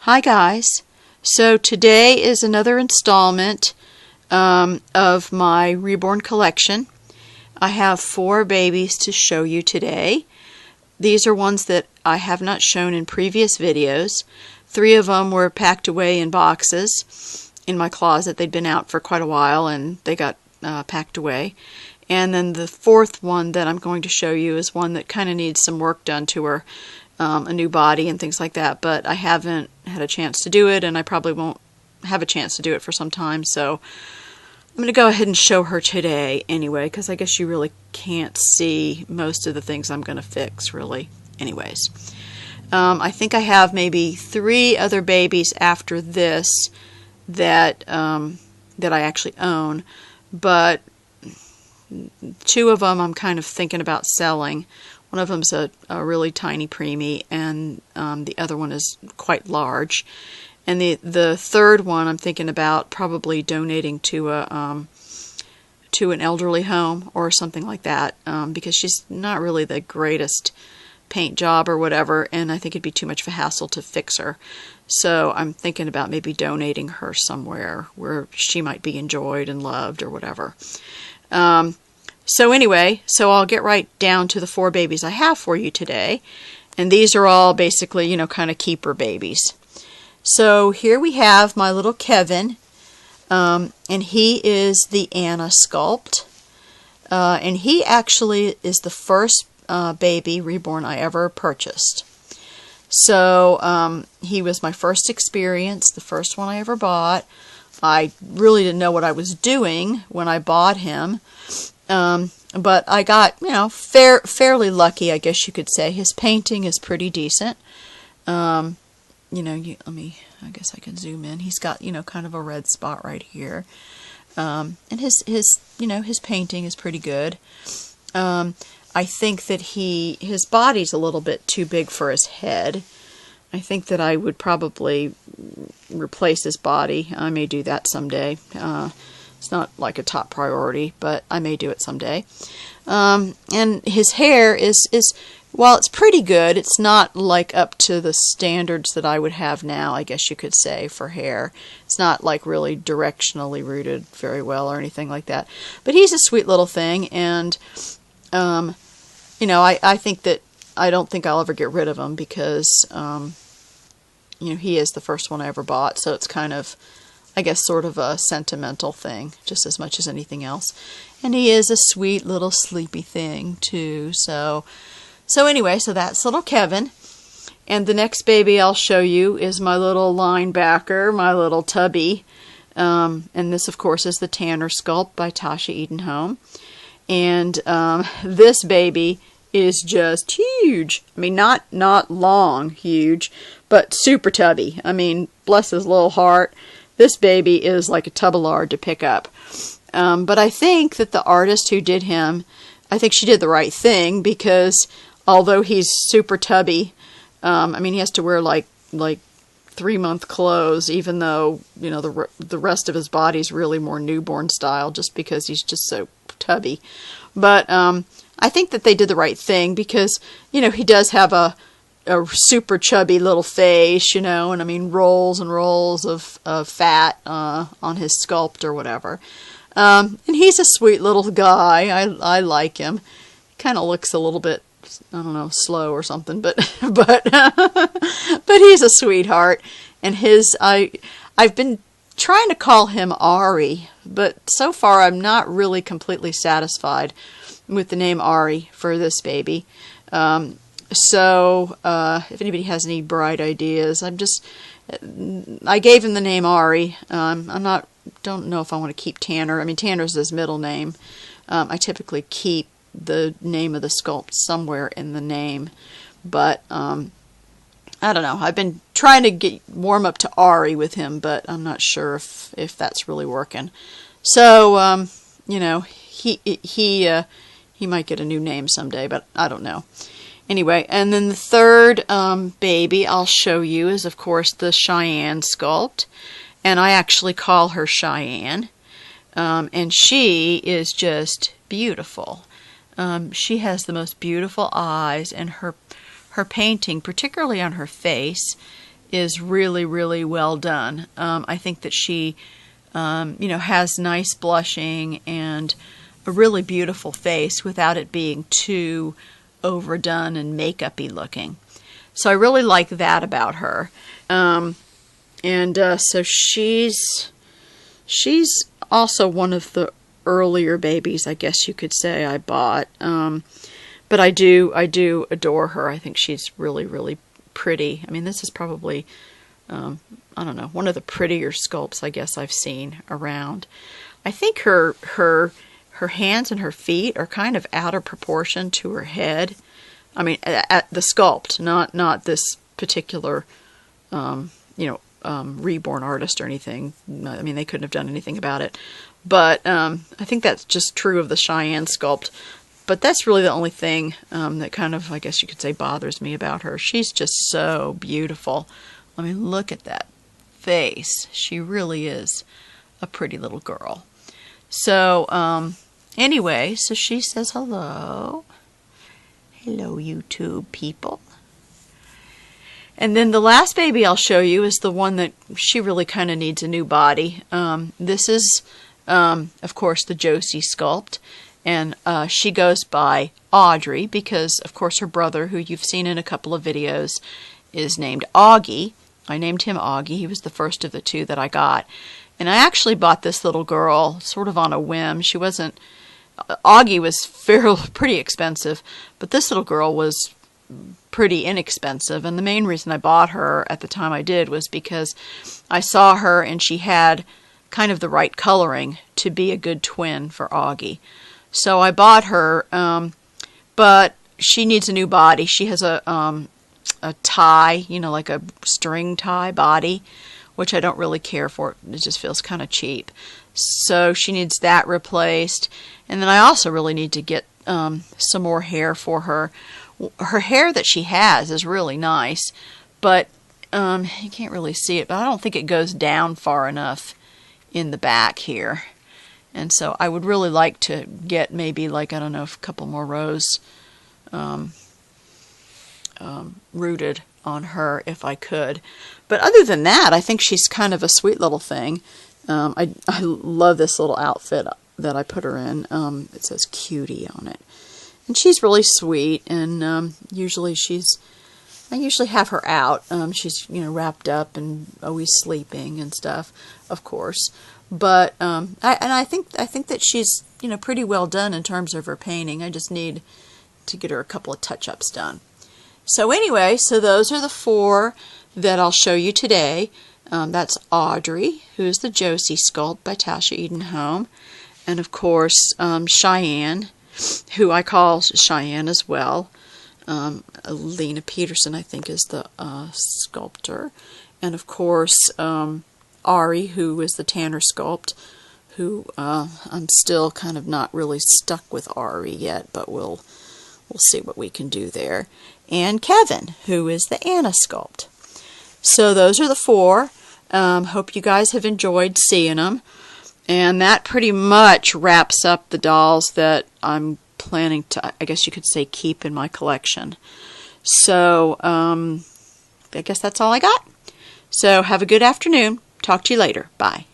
Hi guys, so today is another installment of my Reborn collection. I have 4 babies to show you today. These are ones that I have not shown in previous videos. 3 of them were packed away in boxes in my closet. They'd been out for quite a while and they got packed away. And then the 4th one that I'm going to show you is one that kind of needs some work done to her. A new body and things like that, but I haven't had a chance to do it, and I probably won't have a chance to do it for some time, so I'm going to go ahead and show her today anyway, because I guess you really can't see most of the things I'm going to fix, really, anyways. I think I have maybe 3 other babies after this that that I actually own, but 2 of them I'm kind of thinking about selling. One of them's a really tiny preemie, and the other one is quite large. And the 3rd one I'm thinking about probably donating to an elderly home or something like that, because she's not really the greatest paint job or whatever, and I think it'd be too much of a hassle to fix her. So I'm thinking about maybe donating her somewhere where she might be enjoyed and loved or whatever. So anyway, I'll get right down to the 4 babies I have for you today. And these are all basically, you know, kind of keeper babies. So here we have my little Kevin. And he is the Anna sculpt. And he actually is the first baby reborn I ever purchased. So he was my first experience, the first one I ever bought. I really didn't know what I was doing when I bought him. But I got, you know, fairly lucky, I guess you could say. His painting is pretty decent. You know, I guess I can zoom in. He's got, you know, kind of a red spot right here. And his you know, his painting is pretty good. I think that his body's a little bit too big for his head. I think that I would probably replace his body. I may do that someday. It's not like a top priority, but I may do it someday. And his hair is, while it's pretty good, it's not like up to the standards that I would have now, I guess you could say, for hair. It's not like really directionally rooted very well or anything like that. But he's a sweet little thing, and you know, I think that I don't think I'll ever get rid of him because you know, he is the first one I ever bought, so it's kind of, I guess, sort of a sentimental thing, just as much as anything else. And he is a sweet little sleepy thing, too. So anyway, so that's little Kevin. And the next baby I'll show you is my little linebacker, my little Tubby. And this, of course, is the Tanner sculpt by Tasha Edenholm. And this baby is just huge. I mean, not long huge, but super tubby. I mean, bless his little heart. This baby is like a tub of lard to pick up. But I think that the artist who did him, I think she did the right thing, because although he's super tubby, I mean, he has to wear like 3-month clothes, even though, you know, the rest of his body's really more newborn style, just because he's just so tubby. But I think that they did the right thing, because, you know, he does have a super chubby little face, you know, and I mean rolls and rolls of fat on his sculpt or whatever. And he's a sweet little guy. I like him. He kind of looks a little bit, I don't know, slow or something, but he's a sweetheart. And I've been trying to call him Ari, but so far I'm not really completely satisfied with the name Ari for this baby. So if anybody has any bright ideas, I gave him the name Ari. Don't know if I want to keep Tanner. I mean, Tanner's his middle name. I typically keep the name of the sculpt somewhere in the name, but I don't know. I've been trying to warm up to Ari with him, but I'm not sure if that's really working. So you know, he might get a new name someday, but I don't know. Anyway, and then the 3rd baby I'll show you is, of course, the Cheyenne sculpt. And I actually call her Cheyenne. And she is just beautiful. She has the most beautiful eyes, and her painting, particularly on her face, is really, really well done. I think that she, has nice blushing and a really beautiful face without it being too overdone and makeup-y looking. So I really like that about her. So she's also one of the earlier babies, I guess you could say, I bought. But I do adore her. I think she's really, really pretty. I mean, this is probably, I don't know, one of the prettier sculpts I guess I've seen around. I think her hands and her feet are kind of out of proportion to her head. I mean, at the sculpt, not this particular, Reborn artist or anything. I mean, they couldn't have done anything about it. But I think that's just true of the Cheyenne sculpt. But that's really the only thing that kind of, I guess you could say, bothers me about her. She's just so beautiful. I mean, look at that face. She really is a pretty little girl. So, anyway, so she says hello. Hello, YouTube people. And then the last baby I'll show you is the one that she really kind of needs a new body. This is, of course, the Josie sculpt. And she goes by Audrey because, of course, her brother, who you've seen in a couple of videos, is named Augie. I named him Augie. He was the first of the two that I got. And I actually bought this little girl sort of on a whim. She wasn't... Augie was pretty expensive, but this little girl was pretty inexpensive. And the main reason I bought her at the time I did was because I saw her and she had kind of the right coloring to be a good twin for Augie. So I bought her, but she needs a new body. She has a tie, like a string tie body, which I don't really care for. It just feels kind of cheap. So she needs that replaced. And then I also really need to get some more hair for her. Her hair that she has is really nice, but you can't really see it, but I don't think it goes down far enough in the back here. And so I would really like to get maybe, like, I don't know, a couple more rows rooted on her if I could. But other than that, I think she's kind of a sweet little thing. I love this little outfit that I put her in. It says cutie on it. And she's really sweet, and I usually have her out. She's, wrapped up and always sleeping and stuff, of course. But I think that she's pretty well done in terms of her painting. I just need to get her a couple of touch-ups done. So anyway, so those are the four that I'll show you today. That's Audrey, who is the Josie sculpt by Tasha Edenholm, and of course Cheyenne, who I call Cheyenne as well. Lena Peterson, I think, is the sculptor, and of course Ari, who is the Tanner sculpt, who I'm still kind of not really stuck with Ari yet, but we'll see what we can do there. And Kevin, who is the Anna sculpt. So those are the four. Hope you guys have enjoyed seeing them. And that pretty much wraps up the dolls that I'm planning to, I guess you could say, keep in my collection. So I guess that's all I got. So have a good afternoon. Talk to you later. Bye.